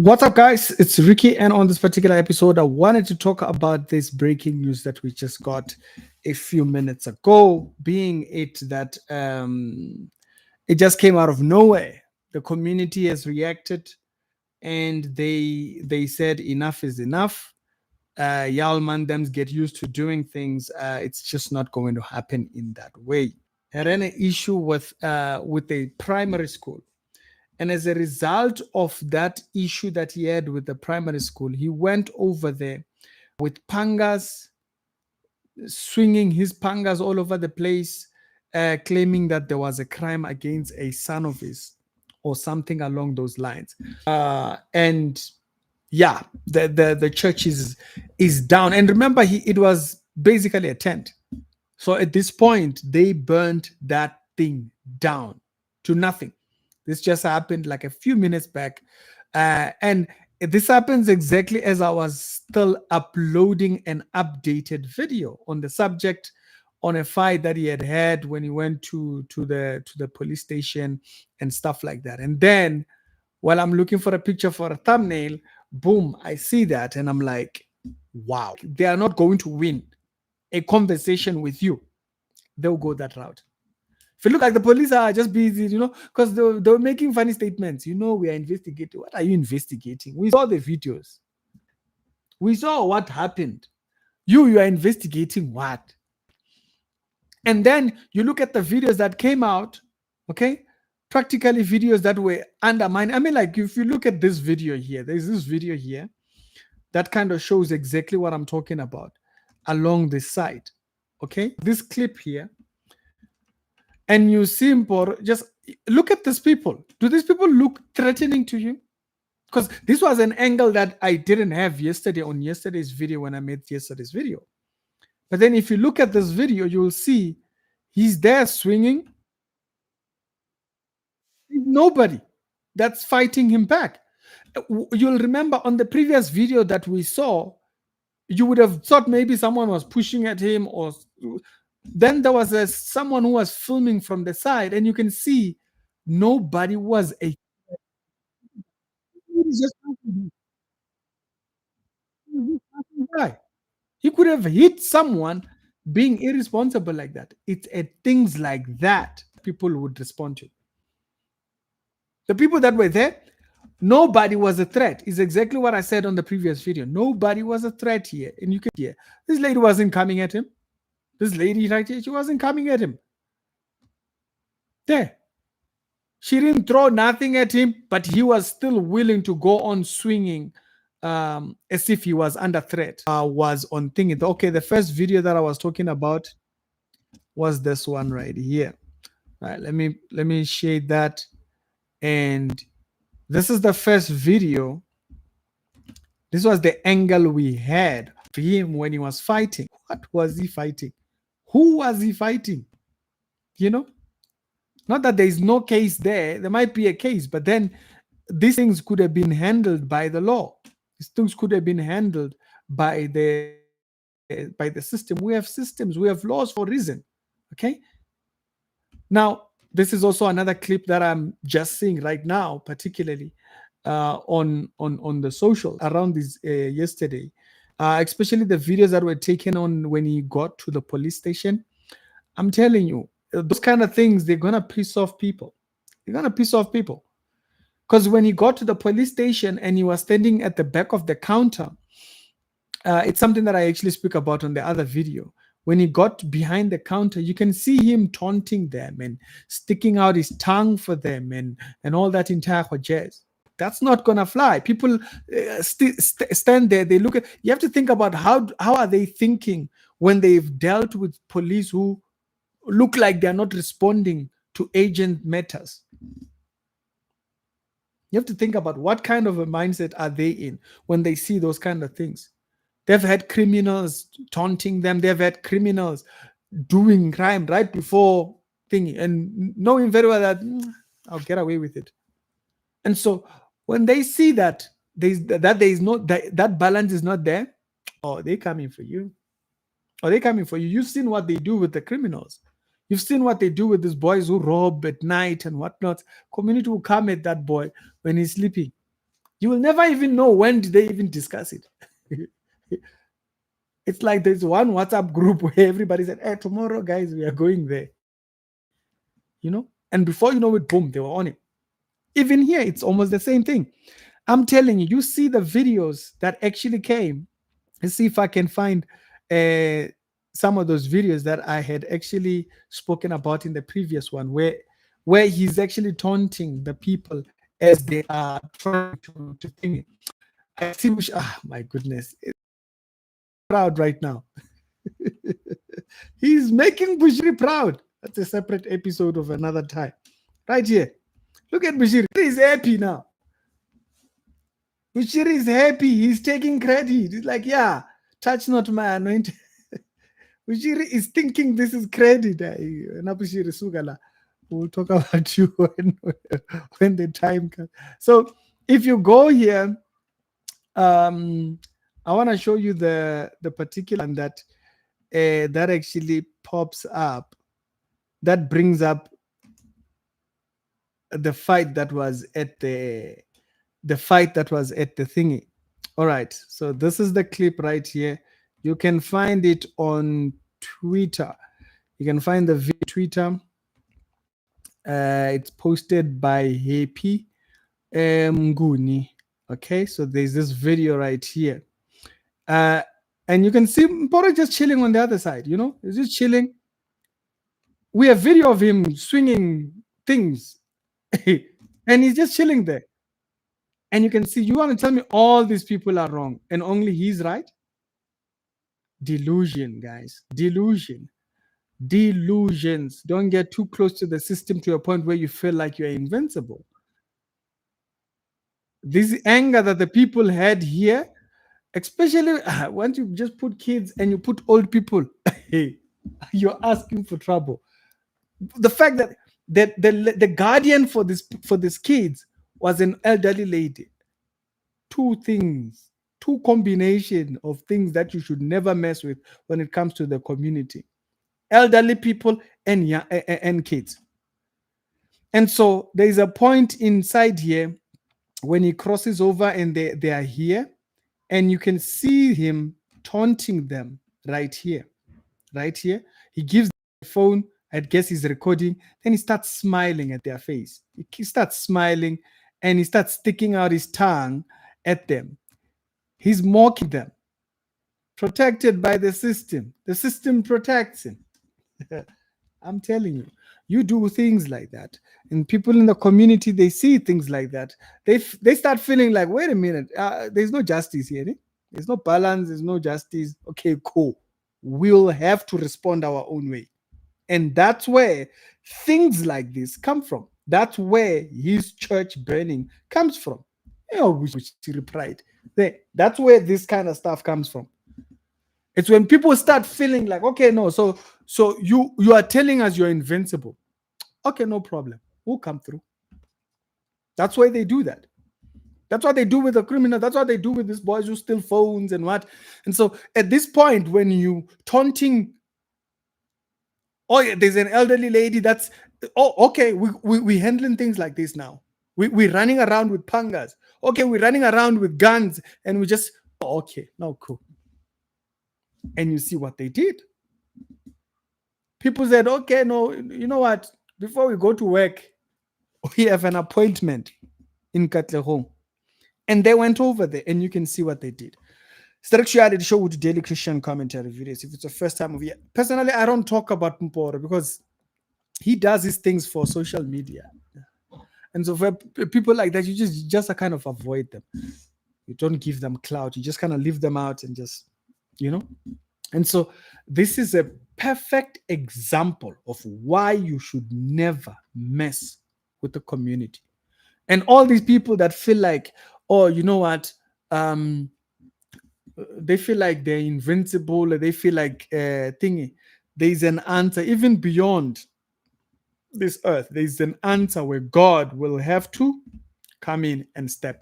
What's up, guys? It's Ricky, and on this particular episode, I wanted to talk about this breaking news that we just got a few minutes ago, being it that it just came out of nowhere. The community has reacted, and they said enough is enough. Y'all man, them get used to doing things. It's just not going to happen in that way. Had an issue with a primary school. And as a result of that issue that he had with the primary school, he went over there with pangas, swinging his pangas all over the place, claiming that there was a crime against a son of his or something along those lines. And yeah, the church is down. And remember, it was basically a tent. So at this point, they burned that thing down to nothing. This just happened like a few minutes back. And this happens exactly as I was still uploading an updated video on the subject, on a fight that he had when he went to the police station and stuff like that. And then while I'm looking for a picture for a thumbnail, boom, I see that and I'm like, wow, they are not going to win a conversation with you. They'll go that route. If you look like the police are just busy, because they were making funny statements. We are investigating. What are you investigating? We saw the videos. We saw what happened. You are investigating what? And then you look at the videos that came out, okay? Practically videos that were undermined. I mean, like if you look at this video here, there's this video here that kind of shows exactly what I'm talking about along this side, okay? This clip here, and you see Mboro, just look at these people. Do these people look threatening to you? Because this was an angle that I didn't have yesterday on yesterday's video when I made yesterday's video. But then if you look at this video, you will see he's there swinging. Nobody that's fighting him back. You'll remember on the previous video that we saw, you would have thought maybe someone was pushing at him, or then there was someone who was filming from the side, and you can see nobody was a guy. He could have hit someone being irresponsible like that. It's at things like that people would respond to. The people that were there, nobody was a threat. Is exactly what I said on the previous video. Nobody was a threat here. And you can hear this lady wasn't coming at him. This lady right here, she wasn't coming at him. There. She didn't throw nothing at him, but he was still willing to go on swinging as if he was under threat. Was on thinking, okay, the first video that I was talking about was this one right here. All right, let me shade that. And this is the first video. This was the angle we had for him when he was fighting. What was he fighting? Who was he fighting? Not that there is no case there. There might be a case, but then these things could have been handled by the law. These things could have been handled by the system. We have systems. We have laws for a reason. Okay. Now, this is also another clip that I'm just seeing right now, particularly on the social around this yesterday, especially the videos that were taken on when he got to the police station. I'm telling you, those kind of things, they're gonna piss off people. They're gonna piss off people. Because when he got to the police station and he was standing at the back of the counter, it's something that I actually speak about on the other video. When he got behind the counter, you can see him taunting them and sticking out his tongue for them and all that entire jazz. That's not gonna fly. People stand there. They look at. You have to think about how are they thinking when they've dealt with police who look like they're not responding to agent matters. You have to think about what kind of a mindset are they in when they see those kind of things. They've had criminals taunting them. They've had criminals doing crime right before thinking and knowing very well that I'll get away with it. And so when they see that that balance is not there, oh, they're coming for you. You've seen what they do with the criminals. You've seen what they do with these boys who rob at night and whatnot. Community will come at that boy when he's sleeping. You will never even know when did they even discuss it. It's like there's one WhatsApp group where everybody said, "Hey, tomorrow, guys, we are going there." And before you know it, boom, they were on it. Even here, it's almost the same thing. I'm telling you, you see the videos that actually came. Let's see if I can find uh, some of those videos that I had actually spoken about in the previous one, where he's actually taunting the people as they are trying to think. I see which, my goodness, it's proud right now. He's making Bushiri proud. That's a separate episode of another time. Right here. Look at Bushiri. He's happy now. Bushiri is happy. He's taking credit. He's like, yeah, touch not my anointing. Bushiri is thinking this is credit. Bushiri Sugala. We'll talk about you when the time comes. So if you go here, I want to show you the particular one that actually pops up, that brings up the fight that was at the thingy. All right, so this is the clip right here. You can find it on Twitter. You can find the video Twitter. It's posted by Happy Mguni. Okay, so there's this video right here. And you can see Mboro just chilling on the other side, he's just chilling. We have video of him swinging things, and he's just chilling there. And you can see, you want to tell me all these people are wrong and only he's right? Delusion, guys. Delusions. Don't get too close to the system to a point where you feel like you're invincible. This anger that the people had here, especially once you just put kids and you put old people, you're asking for trouble. The fact that the guardian for this kids was an elderly lady. Two things, two combination of things that you should never mess with when it comes to the community: elderly people and kids. And so there is a point inside here when he crosses over and they are here, and you can see him taunting them right here. He gives the phone. I guess he's recording. Then he starts smiling at their face. He starts smiling and he starts sticking out his tongue at them. He's mocking them. Protected by the system. The system protects him. I'm telling you, you do things like that, and people in the community, they see things like that. They start feeling like, wait a minute, there's no justice here. There's no balance. There's no justice. Okay, cool. We'll have to respond our own way. And that's where things like this come from. That's where his church burning comes from. Which pride. That's where this kind of stuff comes from. It's when people start feeling like, okay, no, so you are telling us you're invincible. Okay, no problem. We'll come through. That's why they do that. That's what they do with the criminal. That's what they do with these boys who steal phones and what. And so at this point, when you taunting, oh yeah, there's an elderly lady that's, oh, okay, we're handling things like this now. We're running around with pangas. Okay, we're running around with guns, and we just, oh, okay, no, cool. And you see what they did. People said, okay, no, you know what? Before we go to work, we have an appointment in Katlehong. And they went over there, and you can see what they did. Structured show with daily Christian commentary videos. If it's the first time of year, personally, I don't talk about Mboro because he does his things for social media. And so for people like that, you just kind of avoid them. You don't give them clout. You just kind of leave them out and just, And so this is a perfect example of why you should never mess with the community. And all these people that feel like, oh, you know what? They feel like they're invincible. They feel like thingy. There's an answer even beyond this earth. There's an answer where God will have to come in and step